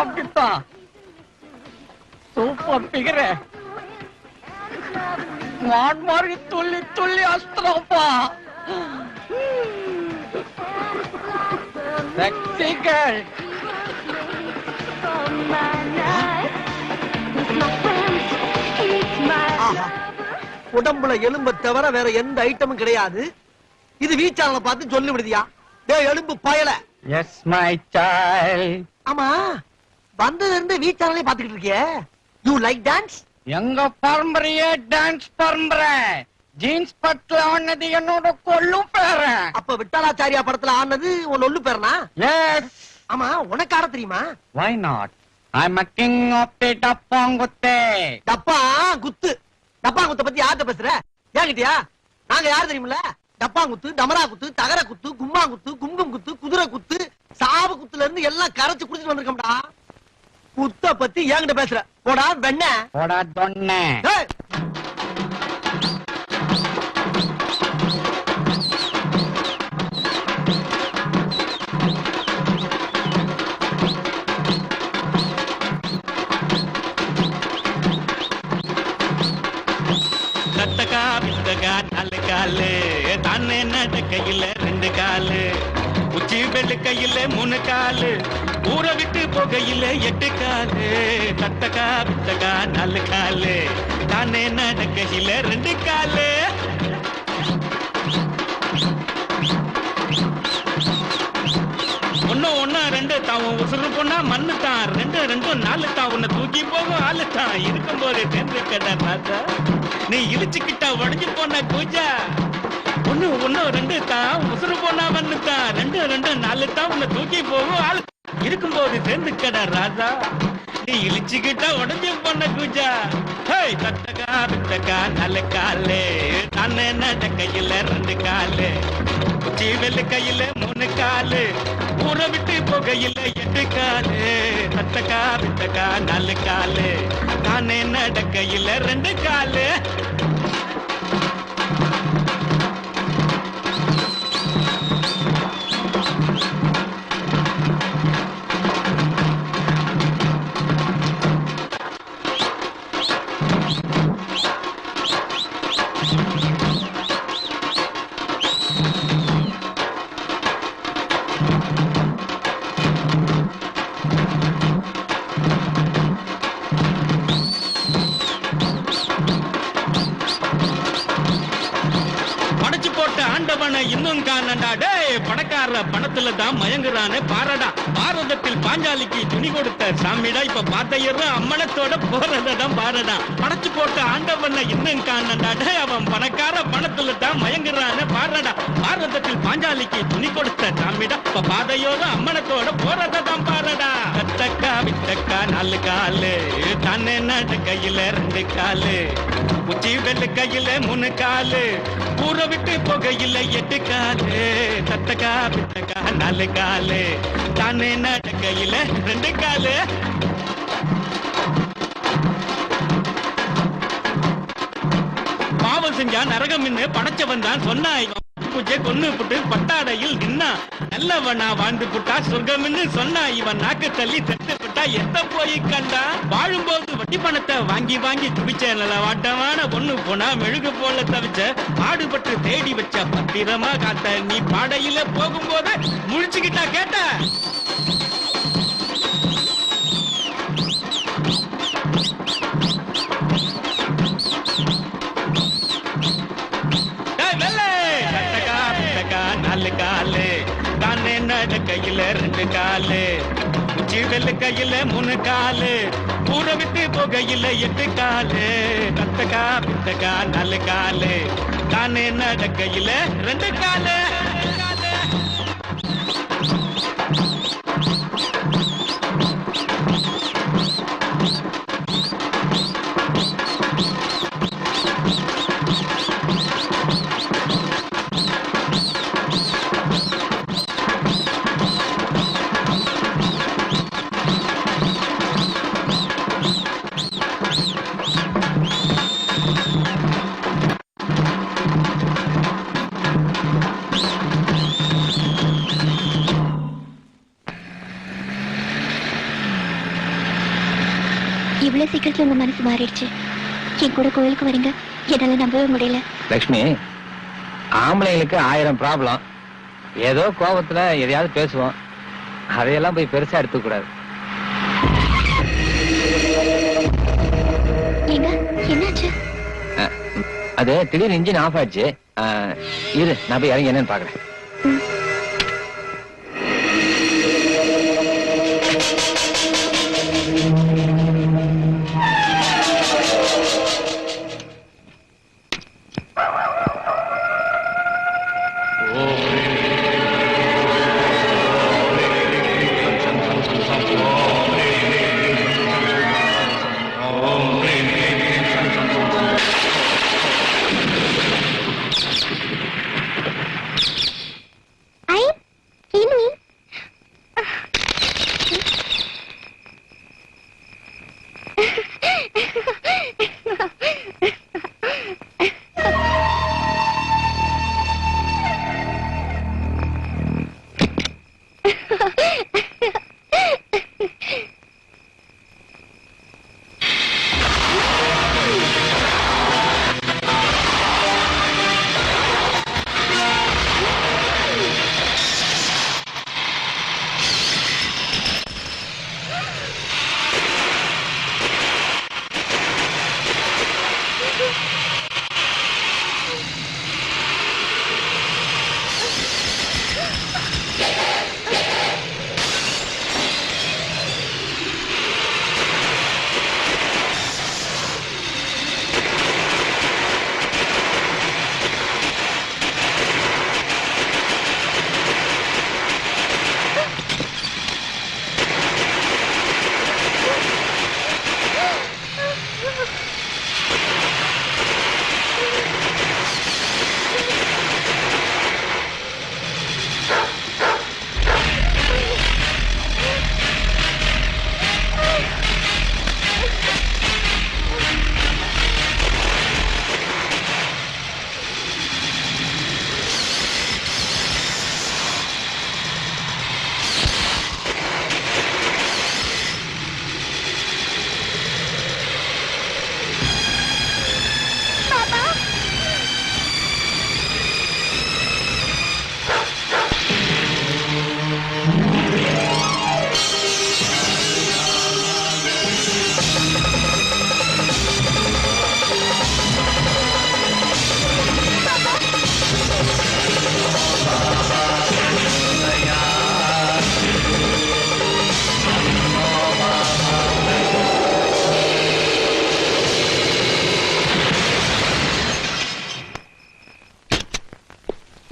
அப்படித்தான் சூப்பர் பிகர மான் மாதிரி துள்ளி துள்ளி அஸ்திரப்பா சக்திகள் உடம்புல எலும்பை தவிர வேற எந்த ஐட்டமும் கிடையாது. இது வீச்சாளனை பார்த்து சொல்லி விடுதியா? டேய் எலும்பு பயல. S my child. ஆமா வந்ததுல இருந்து வீச்சாளனே பாத்துக்கிட்டு இருக்கியே. You like dance? எங்க பரம்பரையே டான்ஸ் பரம்பரை. ஜீன்ஸ் படத்துல ஆனது என்னோட கொள்ளு பேர. அப்ப விட்டாலாச்சாரியா படத்துல ஆனது உன் ஒல்லு பேரனா? எஸ். ஆமா உனக்கு ஆட தெரியுமா? Why not? I'm a king of the டப்பாங்குத்து. டப்பாங்குத்து டப்பாங்குத்த பத்தி யார்கிட்ட பேசுற? ஏங்கிட்டியா? நாங்க யாரு தெரியுமில்ல? டப்பாங்குத்து, டமரா குத்து, தகர குத்து, கும்மாங்குத்து, கும்கும் குத்து, குதிரை குத்து, சாவு குத்துல இருந்து எல்லாம் கரைச்சு குடிச்சிட்டு வந்திருக்கோம்டா. குத்த பத்தி ஏங்கிட்ட பேசுற? போடா வெண்ண. போடா தொன்ன. தட்டகா வித்தகா நாலு காலு தானே நட கையில ரெண்டு காலு உச்சி வெள்ளு கையில மூணு காலு ஊற விட்டு போகையில எட்டு காலு தட்டகா வித்தகா நாலு காலு தானே நட கையில ரெண்டு காலு ஒன்னா ரெண்டு தாவும் உசுறு பொண்ணா மண்ணு தான் ரெண்டு ரெண்டும் நாலு தான் உன்னை தூக்கி போகும் ஆளு தான் இருக்கும் போது தேர்ந்து கடை ராஜா நீ இழிச்சுக்கிட்ட உடஞ்சு போன பூஜா ஒன்னு ரெண்டு தான் உசுறு போனா மண்ணு தான் ரெண்டு ரெண்டு நாலு தான் உன்னை தூக்கி போகும் ஆளு இருக்கும் போது தேர்ந்து கடை ராஜா நீ இழிச்சுக்கிட்ட உடஞ்சு போன பூஜா ஹேய் தட்டகா விட்டகா நாலு காலு தானே நட கையில ரெண்டு காலு உச்சி வெள்ளு கையில மூணு காலு ஊற விட்டு போகையில எட்டு காலு தட்டகா விட்டகா நாலு காலு தானே நட கையில ரெண்டு காலு இன்னும் காணண்டா டேய் பணக்கார பணத்துல தான் மயங்குறானே பாரடா பாரதத்தில் பாஞ்சாலிக்கு துணி கொடுத்த சாமிடா இப்ப பாத்தையரும் அம்மனத்தோட போறதான் பாரடா படைச்சு போட்ட ஆண்டவனை இன்னும் காணண்டா டேய் அவன் பணக்கார பணத்துல தான் மயங்குறானே பாரடா பாரதத்தில் பாஞ்சாலிக்கு துணி கொடுத்த சாமிடா இப்ப பாதையோரும் அம்மனத்தோட போறதான் பாரடா தட்டக்கா விட்டக்கா நாலு காலு தானே நட கையில ரெண்டு காலு உச்சி வெள்ளு கையில மூணு காலு ஊற விட்டு போகையில எட்டு காலு தட்டக்கா விட்டக்கா நாலு காலு தானே நட கையில ரெண்டு காலு பாவம் செஞ்சா நரகம் படைச்சவன் தான் சொன்னா பூஜை கொன்னு புட்டு பட்டாடையில் நின்னா நல்லவனா வாழ்ந்து புட்டா சொர்க்கம்னு சொன்னா இவன் நாக்கு தள்ளி செத்து புட்டா எத்த போய் கண்டா வாழும்போது வட்டி பணத்தை வாங்கி வாங்கி துடிச்ச நல்ல வாட்டமான பொண்ணு போனா மெழுகு போல தவிச்ச பாடுபட்டு தேடி வச்ச பத்திரமா காத்த நீ பாடையில போகும்போது முழிச்சுக்கிட்டா கேட்ட நாலு காலு தானே நட கையில ரெண்டு காலு உச்சி வெள்ளு கையில மூணு காலு ஊற விட்டு போகையில எட்டு காலு தட்டக்கா பித்தக்கா நாலு காலு தானே நட கையில ரெண்டு காலு இவ்வளவு சீக்கிரத்துல உங்க மனசு மாறிடுச்சு. என் கூட கோயிலுக்கு வரீங்க, என்னால நம்பவே முடியல. லக்ஷ்மி, ஆம்பளைங்களுக்கு 1000 ப்ராப்ளம். ஏதோ கோபத்துல எதையாவது பேசுவோம், அதையெல்லாம் போய் பெருசா எடுத்துக்க கூடாது. ஏங்க, என்னாச்சு? அது திடீர்னு இன்ஜின் ஆஃப் ஆயிடுச்சு. இரு, நான் போய் இறங்கி என்னன்னு பாக்குறேன்.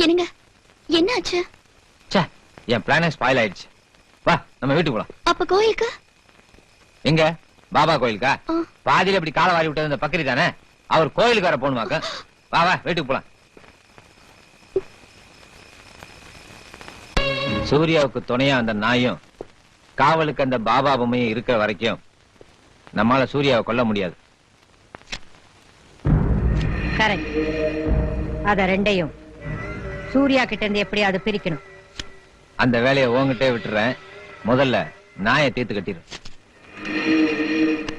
என்னங்க, என்னாச்சு? என் பிளானே ஸ்பாயில் ஆயிடுச்சு. வா, நம்ம வீட்டுக்கு போலாம். அப்ப கோயிலுக்கு எங்க? பாபா கோயிலுக்கா? ஆ. பாதியில இப்படி காலை வாரி விட்டது இந்த பக்கரி தானே, அவர் கோயிலுக்கு வர போகணுமாக்க. வா வா, வீட்டுக்கு போலாம். சூர்யாவுக்கு துணையா அந்த நாயும் காவலுக்கு அந்த பாபா பொம்மையும் இருக்கிற வரைக்கும் நம்மால சூர்யாவை கொல்ல முடியாது. கரெக்ட். அத ரெண்டையும் சூர்யா கிட்ட இருந்து எப்படியாவது பிரிக்கணும். அந்த வேலையை உன்கிட்டே விட்டுறேன். முதல்ல நாயை தீர்த்து கட்டிரு.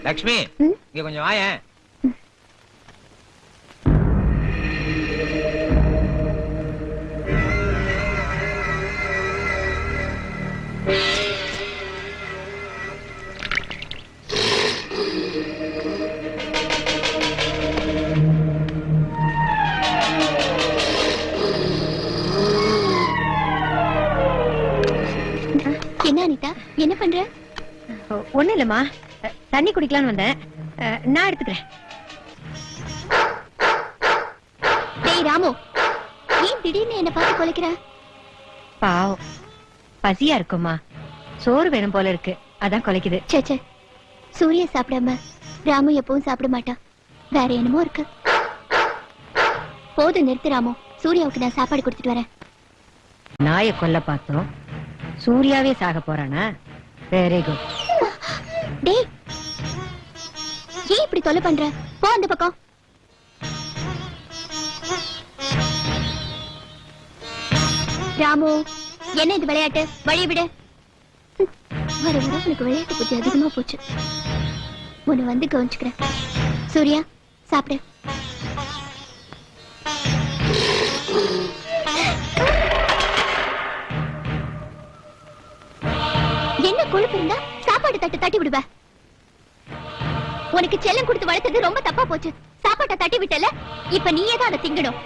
லக்ஷ்மி, இங்க கொஞ்சம் வாயேன். என்ன அனிதா, என்ன பண்ற? ஒண்ணு இல்லம்மா, தண்ணி குடிக்கலான்னு வந்தேன். நான் எடுத்துக்கிறேன். டேய் ராமு, ஏன் திடீர்னு என்ன பார்த்து கொலைக்கிற? பாவம், பசியா இருக்குமா, சோறு வேணும் போல இருக்கு, அதான் கொலைக்குது. சேச்சே, சூர்யா சாப்பிடாம ராமு எப்பவும் சாப்பிட மாட்டான். வேற என்னமோ இருக்கு. போதும் நிறுத்து ராமு, சூர்யாவுக்கு நான் சாப்பாடு கொடுத்துட்டு வரேன். நாயை கொல்ல பார்த்தோம், சூர்யாவே சாக போறானா? Very good. டேய், ஏன் இப்படி தொல்லை பண்ற? போ அந்த பக்கம். ராமு, என்ன இது விளையாட்டு? வழி விடு. வர வர உனக்கு விளையாட்டு புத்தி அதிகமா போச்சு. உன்னை வந்து கவனிச்சுக்கிறேன். சூர்யா சாப்பிடு. என்ன கொழுப்பு இருந்தா சாப்பாடு தட்டு தட்டி விடுவ. உனக்கு செல்லம் கொடுத்து வளர்த்தது ரொம்ப தப்பா போச்சு. சாப்பாட்டை தட்டி விட்டல, இப்ப நீயே தான் அதை திங்கணும்.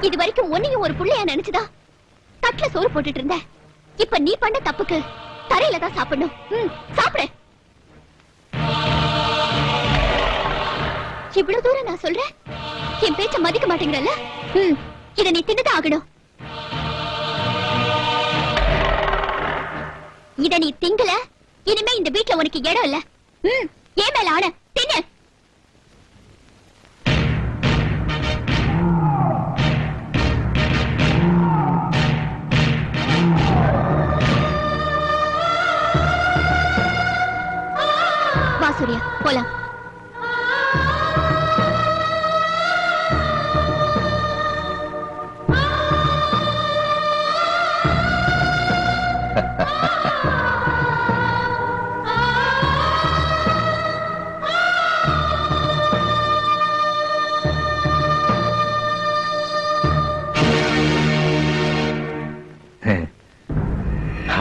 இது வரைக்கும் ஒன்னையும் ஒரு புள்ளையா நினைச்சுதா தட்டுல சோறு போட்டுட்டு இருந்த. இப்ப நீ பண்ண தப்புக்கு தரையில தான் சாப்பிடணும். சாப்பிடு. இவ்வளவு தூரம் நான் சொல்றேன், என் பேச்ச மதிக்க மாட்டேங்கிறல்ல. இத நீ தின்னுதான் ஆகணும். இத நீ திங்கல, இனிமே இந்த வீட்டுல உனக்கு இடம் இல்ல. ஏன் மேல ஆன தின்னு. வா சூர்யா, போலாம்.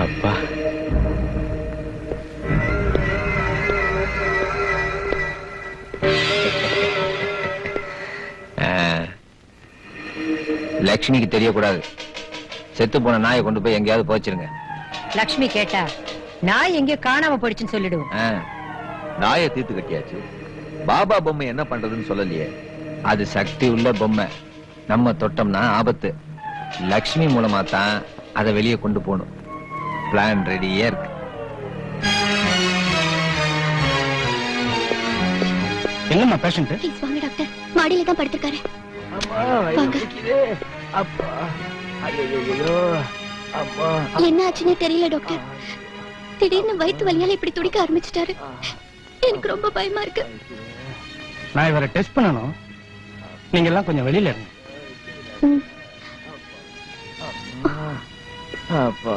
அப்பா, லட்சுமிக்கு தெரியக்கூடாது. செத்து போன நாயை கொண்டு போய் எங்கேயாவது போச்சிருங்க. லக்ஷ்மி கேட்டா நான் எங்க காணாம போயிடுச்சுன்னு சொல்லிடுவோம். நாயை தீர்த்து கட்டியாச்சு. பாபா பொம்மை என்ன பண்றதுன்னு சொல்லலையே. அது சக்தி உள்ள பொம்மை. நம்ம தொட்டோம்னா ஆபத்து. லக்ஷ்மி மூலமா தான் அதை வெளியே கொண்டு போகணும். பிளான் ரெடியே இருக்கு. எங்கம்மா பேஷண்ட்? ப்ளீஸ் வாங்க டாக்டர். மாடியில தான் படுத்திருக்காரு. வாங்க. என்ன ஆச்சுன்னு தெரியல டாக்டர். திடீர்னு வயிற்று வலியால இப்படி துடிக்க ஆரம்பிச்சிட்டாரு. எனக்கு ரொம்ப பயமா இருக்கு. நான் இவரை டெஸ்ட் பண்ணணும். நீங்க எல்லாம் கொஞ்சம் வெளியில இருங்க. அப்பா,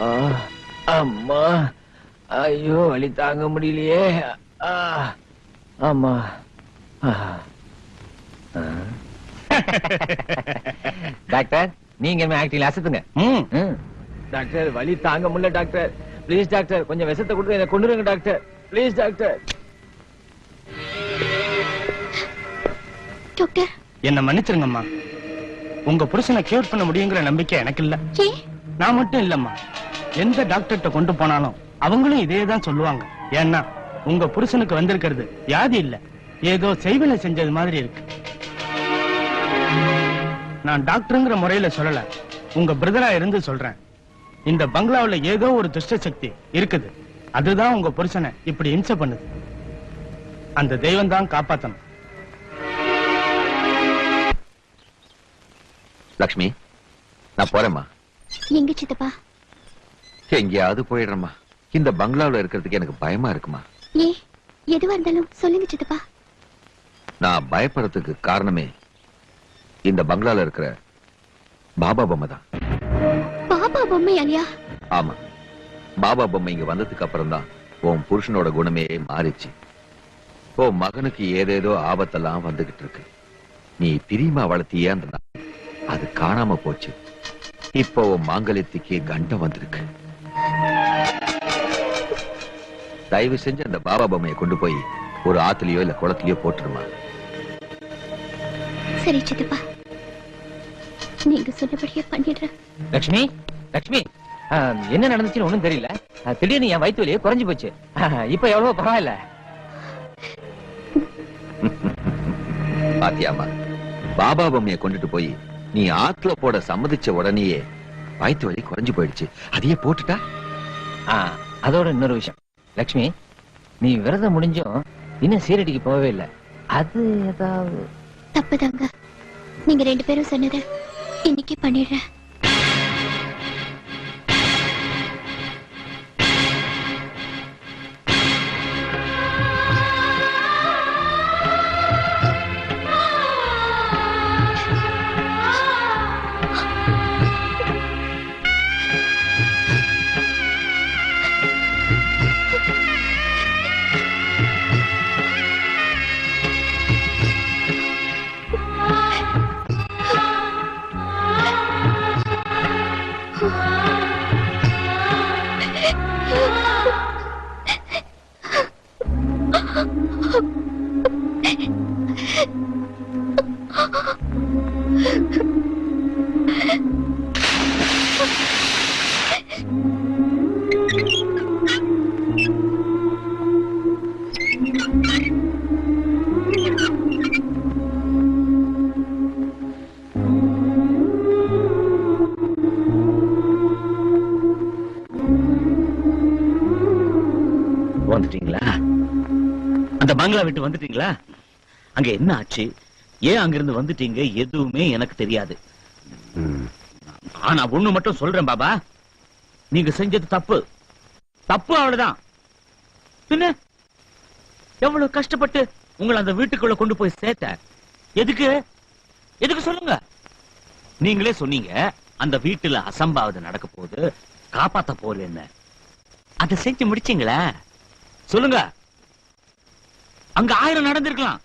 அம்மா, ஐயோ வலி தாங்க முடியலையே. ஆமா. டாக்டர், நீங்க ஆக்டிங்ல அசத்துங்க. டாக்டர், வலி தாங்க முடியல டாக்டர். ப்ளீஸ் டாக்டர், கொஞ்சம் விஷத்தை கொடுத்து என்ன கொண்டுருங்க டாக்டர். Please doctor. டாக்டர், என்ன மன்னிச்சிருங்கம்மா. உங்க புருஷனை கியூர் பண்ண முடியுங்கிற நம்பிக்கை எனக்கு இல்ல. நான் மட்டும் இல்லம்மா, எந்த டாக்டர்கிட்ட கொண்டு போனாலும் அவங்களும் இதேதான் சொல்லுவாங்க. ஏன்னா உங்க புருஷனுக்கு வந்திருக்கிறது வியாதி இல்ல, ஏதோ செய்வினை செஞ்சது மாதிரி இருக்கு. நான் டாக்டருங்கிற முறையில சொல்லல, உங்க பிரதரா இருந்து சொல்றேன். இந்த பங்களாவுல ஏதோ ஒரு துஷ்ட சக்தி இருக்குது. அதுதான் உங்க புருஷனை இப்படி இம்சை பண்ணுது. அந்த தெய்வம் தான் காப்பாத்தணும். லக்ஷ்மி, நான் போறேம்மா. எங்க சித்தப்பா? எங்கேயாவது போயிடுறேம்மா. இந்த பங்களாவுல இருக்கிறதுக்கு எனக்கு பயமா இருக்குமா. ஏ, எதுவா இருந்தாலும் சொல்லுங்க சித்தப்பா. நான் பயப்படுறதுக்கு காரணமே இந்த பங்களால இருக்கிற பாபா பொம்மை தான். பாபா பொம்மை அலியா? ஆமா, பாபா பொம்மை இங்க வந்ததுக்கு அப்புறம் தான் உன் புருஷனோட குணமே மாறிச்சு. உன் மகனுக்கு ஏதேதோ ஆபத்தெல்லாம் வந்துகிட்டு இருக்கு. நீ பிரியமா வளர்த்தியே அந்த நாள், அது காணாம போச்சு. இப்போ உன் மாங்கல்யத்துக்கே கண்டம் வந்திருக்கு. தயவு செஞ்சு அந்த பாபா பொம்மையை கொண்டு போய் ஒரு ஆத்துலயோ இல்ல குளத்திலயோ போட்டுருமா. சரி சித்தப்பா, நீங்க சொன்னபடியே பண்ணிடுறேன். லட்சுமி, லட்சுமி, என்ன நடந்துச்சுன்னு ஒண்ணும் தெரியல. திடீர்னு என் வயிற்று வலியே குறைஞ்சு போச்சு. இப்ப எவ்வளவு பரவாயில்ல. பாத்தியாமா, பாபா பொம்மையை கொண்டுட்டு போய் நீ ஆத்துல போட சம்மதிச்ச உடனேயே வயிற்று வலி குறைஞ்சு போயிடுச்சு. அதையே போட்டுட்டா. அதோட இன்னொரு விஷயம் லட்சுமி, நீ விரதம் முடிஞ்சும் இன்னும் சீரடிக்கு போகவே இல்லை. அது ஏதாவது தப்புதாங்க. நீங்க 2 பேரும் சொன்னதை இன்னைக்கு பண்ணிடுறேன். பங்களா விட்டு வந்துட்டீங்களா? அங்க என்ன ஆச்சு, ஏன் அங்கிருந்து வந்துட்டீங்க, எதுவுமே எனக்கு தெரியாது. ஆனா ஒண்ணு மட்டும் சொல்றேன் பாபா, நீங்க செஞ்சது தப்பு. தப்பு அவ்வளவுதான். பின்ன எவ்வளவு கஷ்டப்பட்டு உங்களை அந்த வீட்டுக்குள்ள கொண்டு போய் சேர்த்த, எதுக்கு எதுக்கு சொல்லுங்க? நீங்களே சொன்னீங்க அந்த வீட்டுல அசம்பாவிதம் நடக்க போகுது, காப்பாத்த போறேன்னு. அதை செஞ்சு முடிச்சீங்களா? சொல்லுங்க. அங்க 1000 நடந்திருக்கலாம்,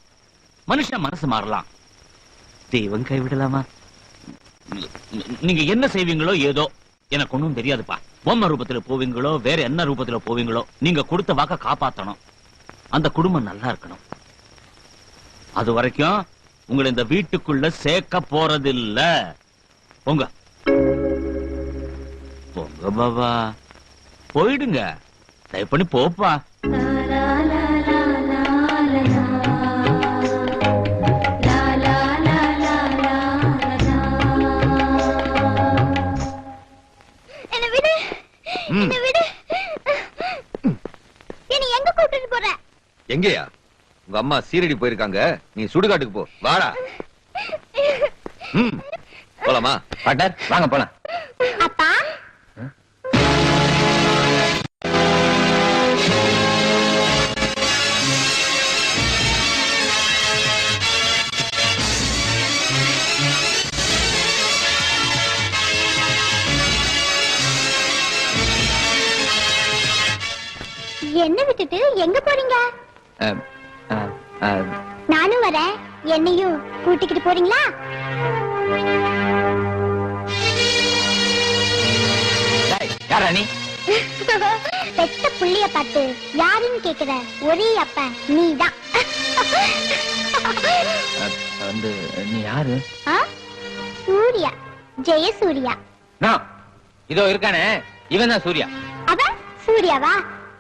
மனுஷன் மனசு மாறலாம், தெய்வம் கைவிடலாமா? நீங்க என்ன செய்வீங்களோ ஏதோ எனக்கு ஒண்ணும் தெரியாதுப்பா. பொம்மை ரூபத்துல போவீங்களோ வேற என்ன ரூபத்துல போவீங்களோ, நீங்க கொடுத்த வாக்க காப்பாத்தணும். அந்த குடும்பம் நல்லா இருக்கணும். அது வரைக்கும் உங்களை இந்த வீட்டுக்குள்ள சேர்க்க போறதில்ல. போங்க போங்க பாபா, போயிடுங்க. தயவு பண்ணி போப்பா. எங்கயா? உங்க அம்மா சீரடி போயிருக்காங்க, நீ சுடுகாட்டுக்கு போ. வாடா. போலாமா? பார்ட்னர் வாங்க போலாம். அப்பா என்ன விட்டுட்டு எங்க போறீங்க? நானும் வரேன், என்னையும் கூட்டிக்கிட்டு போறீங்களா? யாரா நீ? பெத்த புள்ளிய பார்த்து யாருன்னு கேக்குற ஒரே அப்ப நீதான். வந்து நீ யாரு? சூர்யா, ஜெயசூர்யா. இதோ இருக்கானே, இவன் தான் சூர்யா. அவன் சூர்யாவா?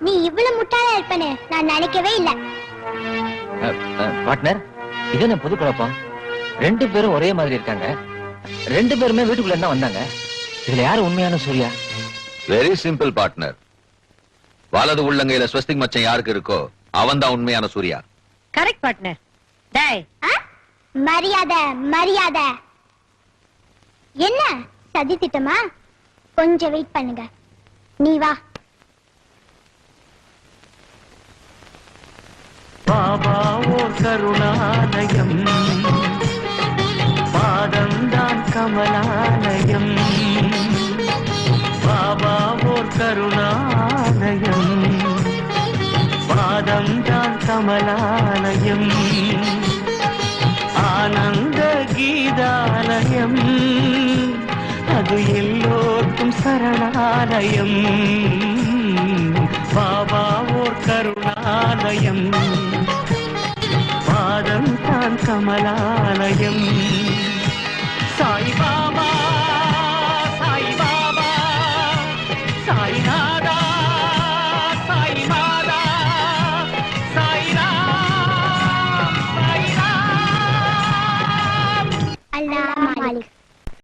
நீ இவ்வளவு முட்டாளா இருப்பேன்னு நான் நினைக்கவே இல்ல. பார்ட்னர், இது என்ன புது குழப்பம்? 2 பேரும் ஒரே மாதிரி இருக்காங்க, 2 பேருமே வீட்டுக்குள்ள இருந்தா வந்தாங்க. இதுல யாரு உண்மையான சூர்யா? Very simple partner. வலது உள்ளங்கையில ஸ்வஸ்திக் மச்சம் யாருக்கு இருக்கோ அவன் தான் உண்மையான சூர்யா. Correct partner. டேய், மரியாதை மரியாதை. என்ன சதி திட்டமா? கொஞ்சம் வெயிட் பண்ணுங்க, நீ வா. பாபா ஓர் கருணாலயம், பாதம்தான் கமலாலயம். பாபா ஓர் கருணாலயம், பாதம்தான் கமலாலயம். ஆனந்த கீதாலயம், அது எல்லோருக்கும் சரணாலயம். பாபா ஓர் கருணாலயம், பாதம் தான் கமலாலயம்.